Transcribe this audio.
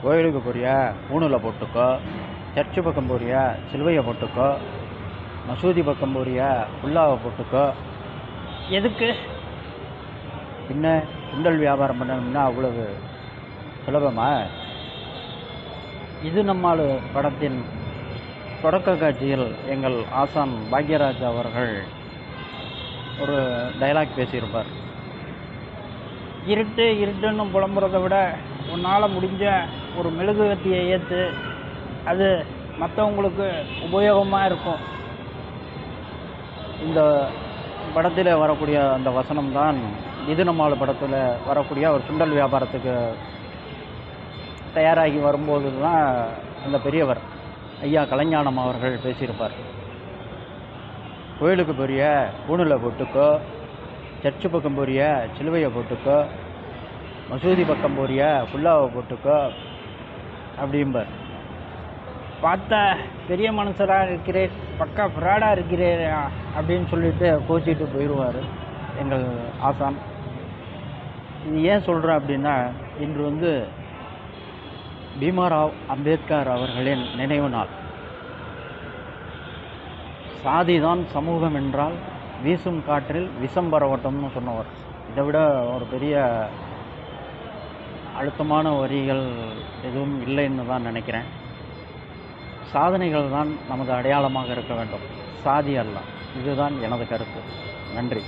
கோயிலுக்கு போறியா பூணில் போட்டுக்கோ, சர்ச்சு பக்கம் போறியா சிலுவையை போட்டுக்கோ, மசூதி பக்கம் போறியா புல்லாவை போட்டுக்கோ. எதுக்கு? பின்ன சுண்டல் வியாபாரம் பண்ணணும்னா அவ்வளவு சுலபமா? இது நம்மால் படத்தின் தொடக்க காட்சியில் எங்கள் ஆசான் பாக்யராஜ் அவர்கள் ஒரு டைலாக் பேசியிருப்பார். இருட்டு இருட்டுன்னு புலம்புறதை விட உன்னால் முடிஞ்ச ஒரு மெழுகுவர்த்தியை ஏற்று, அது மற்றவங்களுக்கு உபயோகமாக இருக்கும். இந்த படத்தில் வரக்கூடிய அந்த வசனம்தான் இது நம்மால் படத்தில் வரக்கூடிய ஒரு சுண்டல் வியாபாரத்துக்கு தயாராகி வரும்போது தான் அந்த பெரியவர் ஐயா கலைஞானம் அவர்கள் பேசியிருப்பார். கோயிலுக்கு போறிய பூணில் போட்டுக்கோ, சர்ச்சு பக்கம் போறிய சிலுவையை போட்டுக்கோ, மசூதி பக்கம் போறிய புல்லாவை போட்டுக்கோ அப்படிம்பார். பார்த்தா பெரிய மனுஷராக இருக்கிறேன், பக்கா ஃப்ராடாக இருக்கிறேன் அப்படின்னு சொல்லிட்டு கோச்சிட்டு போயிடுவார் எங்கள் ஆசான். இது ஏன் சொல்கிறேன் அப்படின்னா, இன்று பீமாராவ் அம்பேத்கர் அவர்களின் நினைவு நாள். சாதிதான் சமூகம் என்றால் வீசும் காற்றில் விஷம் பரவட்டும்னு சொன்னவர். இதை விட ஒரு பெரிய அழுத்தமான வரிகள் எதுவும் இல்லைன்னு தான் நினைக்கிறேன். சாதனைகள் தான் நமது அடையாளமாக இருக்க வேண்டும், சாதி அல்ல. இதுதான் எனது கருத்து. நன்றி.